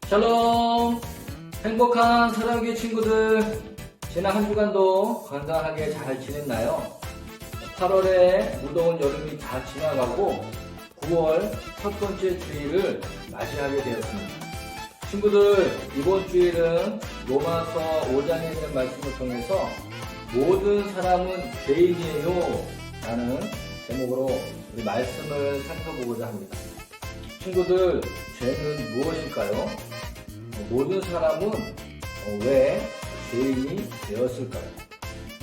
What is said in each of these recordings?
샬롬! 행복한 사랑교회 친구들, 지난 한 주간도 건강하게 잘 지냈나요? 8월에 무더운 여름이 다 지나가고 9월 첫 번째 주일을 맞이하게 되었습니다. 친구들, 이번 주일은 로마서 5장에 있는 말씀을 통해서 모든 사람은 죄인이에요 라는 제목으로 우리 말씀을 살펴보고자 합니다. 친구들, 죄는 무엇일까요? 모든 사람은 왜 죄인이 되었을까요?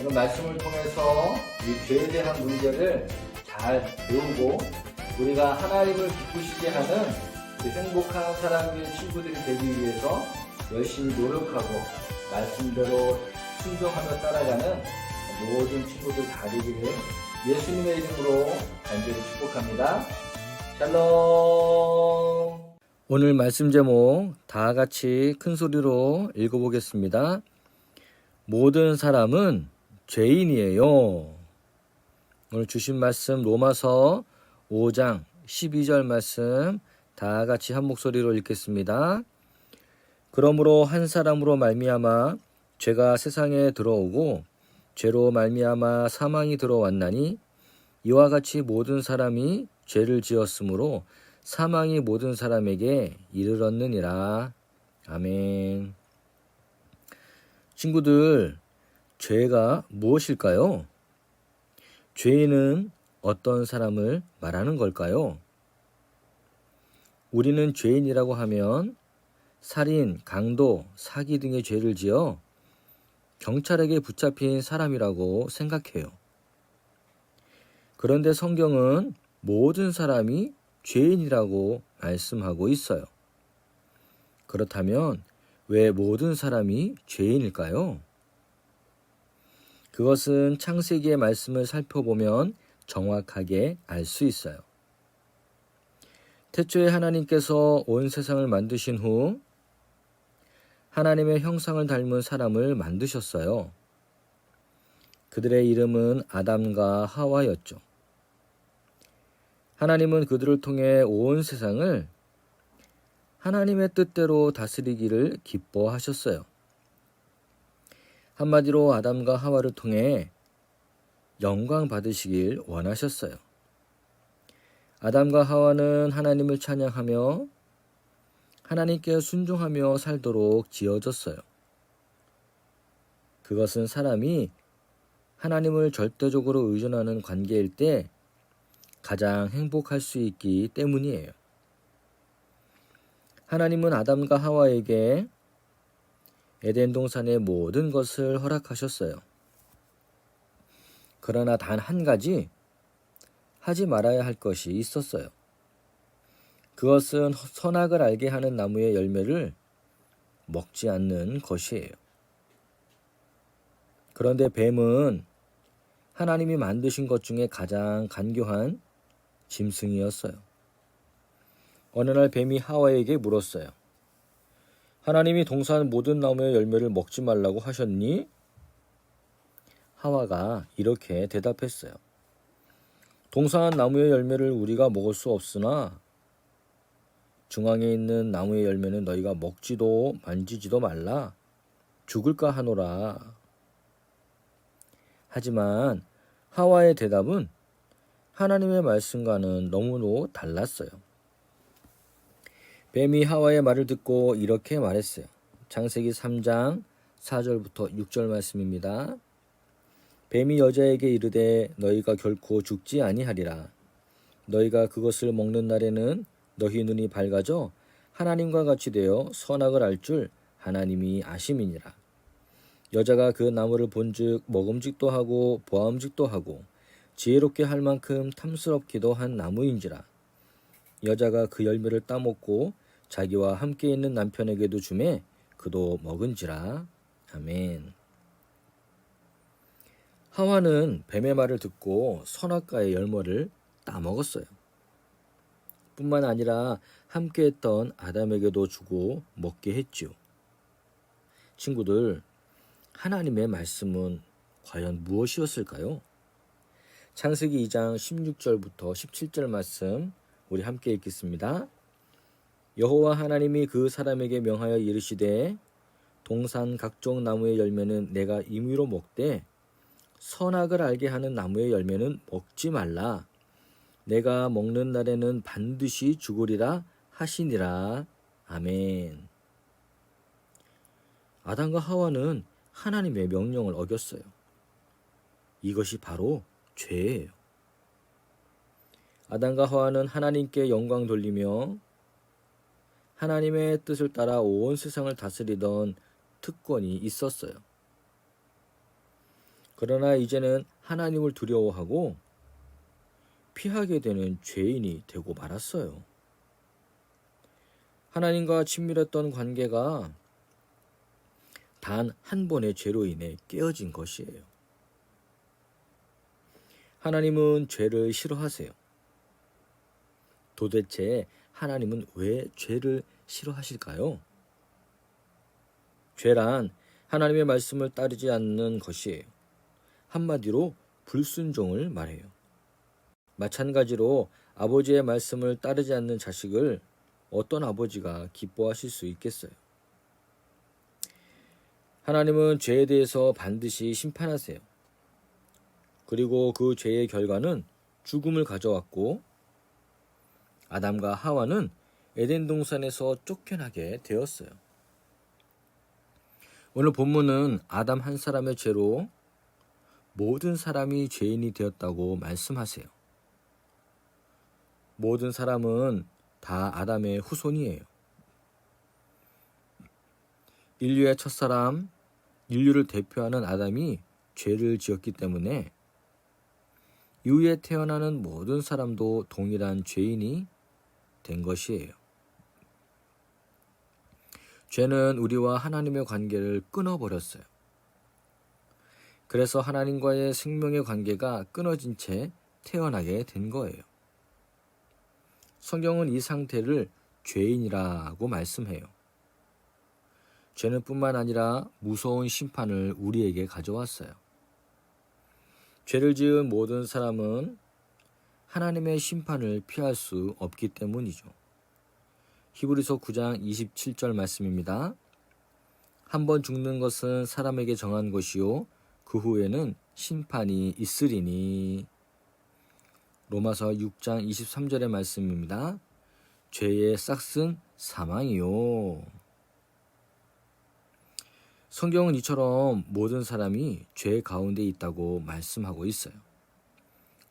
오늘 말씀을 통해서 이 죄에 대한 문제를 잘 배우고 우리가 하나님을 기쁘시게 하는 우리 행복한 사랑의 친구들이 되기 위해서 열심히 노력하고 말씀대로 순종하며 따라가는 모든 친구들 다 되기를 예수님의 이름으로 간절히 축복합니다. 샬롬. 오늘 말씀 제목 다 같이 큰 소리로 읽어보겠습니다. 모든 사람은 죄인이에요. 오늘 주신 말씀 로마서 5장 12절 말씀 다 같이 한 목소리로 읽겠습니다. 그러므로 한 사람으로 말미암아 죄가 세상에 들어오고 죄로 말미암아 사망이 들어왔나니 이와 같이 모든 사람이 죄를 지었으므로 사망이 모든 사람에게 이르렀느니라. 아멘. 친구들, 죄가 무엇일까요? 죄인은 어떤 사람을 말하는 걸까요? 우리는 죄인이라고 하면 살인, 강도, 사기 등의 죄를 지어 경찰에게 붙잡힌 사람이라고 생각해요. 그런데 성경은 모든 사람이 죄인이라고 말씀하고 있어요. 그렇다면 왜 모든 사람이 죄인일까요? 그것은 창세기의 말씀을 살펴보면 정확하게 알 수 있어요. 태초에 하나님께서 온 세상을 만드신 후 하나님의 형상을 닮은 사람을 만드셨어요. 그들의 이름은 아담과 하와였죠. 하나님은 그들을 통해 온 세상을 하나님의 뜻대로 다스리기를 기뻐하셨어요. 한마디로 아담과 하와를 통해 영광 받으시길 원하셨어요. 아담과 하와는 하나님을 찬양하며 하나님께 순종하며 살도록 지어졌어요. 그것은 사람이 하나님을 절대적으로 의존하는 관계일 때 가장 행복할 수 있기 때문이에요. 하나님은 아담과 하와에게 에덴 동산의 모든 것을 허락하셨어요. 그러나 단 한 가지 하지 말아야 할 것이 있었어요. 그것은 선악을 알게 하는 나무의 열매를 먹지 않는 것이에요. 그런데 뱀은 하나님이 만드신 것 중에 가장 간교한 짐승이었어요. 어느 날 뱀이 하와에게 물었어요. 하나님이 동산 모든 나무의 열매를 먹지 말라고 하셨니? 하와가 이렇게 대답했어요. 동산 나무의 열매를 우리가 먹을 수 없으나 중앙에 있는 나무의 열매는 너희가 먹지도 만지지도 말라. 죽을까 하노라. 하지만 하와의 대답은 하나님의 말씀과는 너무도 달랐어요. 뱀이 하와의 말을 듣고 이렇게 말했어요. 창세기 3장 4절부터 6절 말씀입니다. 뱀이 여자에게 이르되 너희가 결코 죽지 아니하리라. 너희가 그것을 먹는 날에는 너희 눈이 밝아져 하나님과 같이 되어 선악을 알 줄 하나님이 아심이니라. 여자가 그 나무를 본즉 먹음직도 하고 보암직도 하고 지혜롭게 할 만큼 탐스럽기도 한 나무인지라. 여자가 그 열매를 따먹고 자기와 함께 있는 남편에게도 주매 그도 먹은지라. 아멘. 하와는 뱀의 말을 듣고 선악과의 열매를 따먹었어요. 뿐만 아니라 함께했던 아담에게도 주고 먹게 했지요. 친구들, 하나님의 말씀은 과연 무엇이었을까요? 창세기 2장 16절부터 17절 말씀 우리 함께 읽겠습니다. 여호와 하나님이 그 사람에게 명하여 이르시되 동산 각종 나무의 열매는 내가 임의로 먹되 선악을 알게 하는 나무의 열매는 먹지 말라. 내가 먹는 날에는 반드시 죽으리라 하시니라. 아멘. 아담과 하와는 하나님의 명령을 어겼어요. 이것이 바로 죄예요. 아담과 하와는 하나님께 영광 돌리며 하나님의 뜻을 따라 온 세상을 다스리던 특권이 있었어요. 그러나 이제는 하나님을 두려워하고 피하게 되는 죄인이 되고 말았어요. 하나님과 친밀했던 관계가 단 한 번의 죄로 인해 깨어진 것이에요. 하나님은 죄를 싫어하세요. 도대체 하나님은 왜 죄를 싫어하실까요? 죄란 하나님의 말씀을 따르지 않는 것이에요. 한마디로 불순종을 말해요. 마찬가지로 아버지의 말씀을 따르지 않는 자식을 어떤 아버지가 기뻐하실 수 있겠어요? 하나님은 죄에 대해서 반드시 심판하세요. 그리고 그 죄의 결과는 죽음을 가져왔고 아담과 하와는 에덴 동산에서 쫓겨나게 되었어요. 오늘 본문은 아담 한 사람의 죄로 모든 사람이 죄인이 되었다고 말씀하세요. 모든 사람은 다 아담의 후손이에요. 인류의 첫사람, 인류를 대표하는 아담이 죄를 지었기 때문에 이후에 태어나는 모든 사람도 동일한 죄인이 된 것이에요. 죄는 우리와 하나님의 관계를 끊어버렸어요. 그래서 하나님과의 생명의 관계가 끊어진 채 태어나게 된 거예요. 성경은 이 상태를 죄인이라고 말씀해요. 죄는 뿐만 아니라 무서운 심판을 우리에게 가져왔어요. 죄를 지은 모든 사람은 하나님의 심판을 피할 수 없기 때문이죠. 히브리서 9장 27절 말씀입니다. 한 번 죽는 것은 사람에게 정한 것이요 그 후에는 심판이 있으리니. 로마서 6장 23절의 말씀입니다. 죄의 싹은 사망이요. 성경은 이처럼 모든 사람이 죄 가운데 있다고 말씀하고 있어요.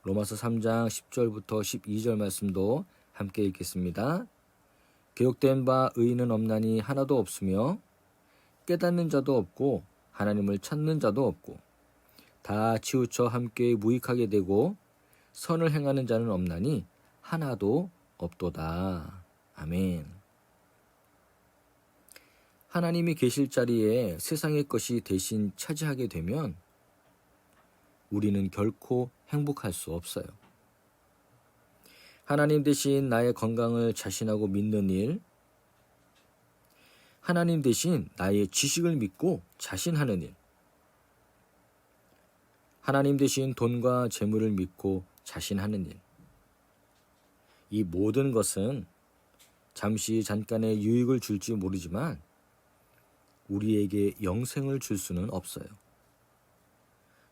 로마서 3장 10절부터 12절 말씀도 함께 읽겠습니다. 기록된 바 의인은 없나니 하나도 없으며 깨닫는 자도 없고 하나님을 찾는 자도 없고 다 치우쳐 함께 무익하게 되고 선을 행하는 자는 없나니 하나도 없도다. 아멘. 하나님이 계실 자리에 세상의 것이 대신 차지하게 되면 우리는 결코 행복할 수 없어요. 하나님 대신 나의 건강을 자신하고 믿는 일, 하나님 대신 나의 지식을 믿고 자신하는 일, 하나님 대신 돈과 재물을 믿고 자신하는 일, 이 모든 것은 잠시 잠깐의 유익을 줄지 모르지만 우리에게 영생을 줄 수는 없어요.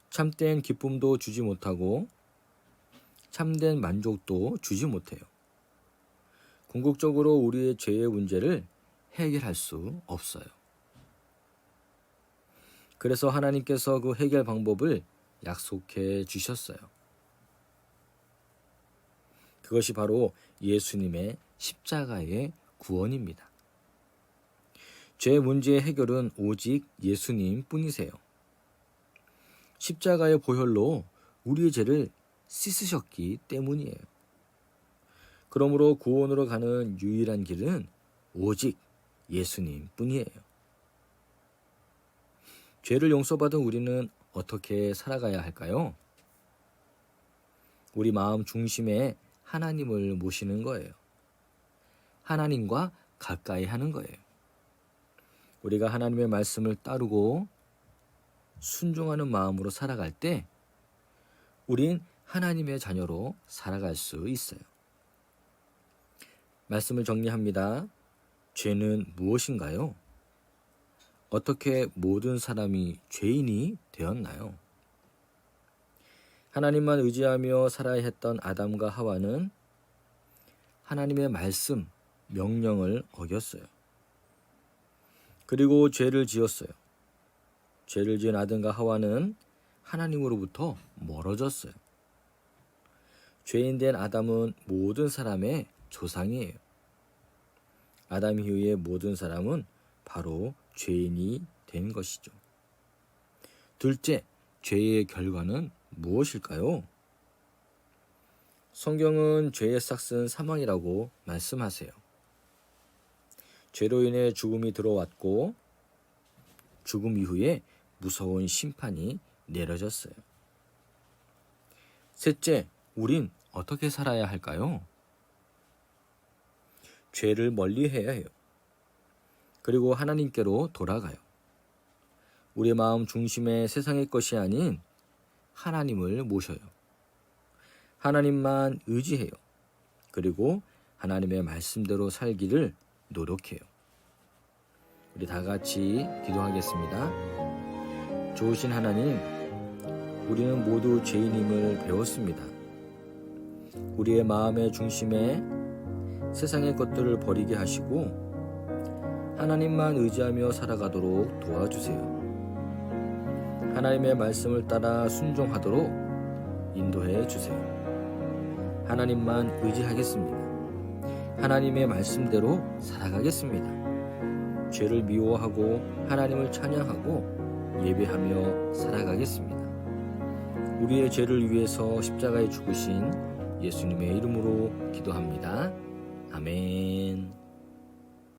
참된 기쁨도 주지 못하고 참된 만족도 주지 못해요. 궁극적으로 우리의 죄의 문제를 해결할 수 없어요. 그래서 하나님께서 그 해결 방법을 약속해 주셨어요. 그것이 바로 예수님의 십자가의 구원입니다. 죄 문제의 해결은 오직 예수님 뿐이세요. 십자가의 보혈로 우리의 죄를 씻으셨기 때문이에요. 그러므로 구원으로 가는 유일한 길은 오직 예수님 뿐이에요. 죄를 용서받은 우리는 어떻게 살아가야 할까요? 우리 마음 중심에 하나님을 모시는 거예요. 하나님과 가까이 하는 거예요. 우리가 하나님의 말씀을 따르고 순종하는 마음으로 살아갈 때 우린 하나님의 자녀로 살아갈 수 있어요. 말씀을 정리합니다. 죄는 무엇인가요? 어떻게 모든 사람이 죄인이 되었나요? 하나님만 의지하며 살아야 했던 아담과 하와는 하나님의 말씀, 명령을 어겼어요. 그리고 죄를 지었어요. 죄를 지은 아담과 하와는 하나님으로부터 멀어졌어요. 죄인된 아담은 모든 사람의 조상이에요. 아담 이후의 모든 사람은 바로 죄인이 된 것이죠. 둘째, 죄의 결과는 무엇일까요? 성경은 죄의 싹은 사망이라고 말씀하세요. 죄로 인해 죽음이 들어왔고 죽음 이후에 무서운 심판이 내려졌어요. 셋째, 우린 어떻게 살아야 할까요? 죄를 멀리해야 해요. 그리고 하나님께로 돌아가요. 우리의 마음 중심에 세상의 것이 아닌 하나님을 모셔요. 하나님만 의지해요. 그리고 하나님의 말씀대로 살기를 노력해요. 우리 다 같이 기도하겠습니다. 좋으신 하나님, 우리는 모두 죄인임을 배웠습니다. 우리의 마음의 중심에 세상의 것들을 버리게 하시고 하나님만 의지하며 살아가도록 도와주세요. 하나님의 말씀을 따라 순종하도록 인도해 주세요. 하나님만 의지하겠습니다. 하나님의 말씀대로 살아가겠습니다. 죄를 미워하고 하나님을 찬양하고 예배하며 살아가겠습니다. 우리의 죄를 위해서 십자가에 죽으신 예수님의 이름으로 기도합니다.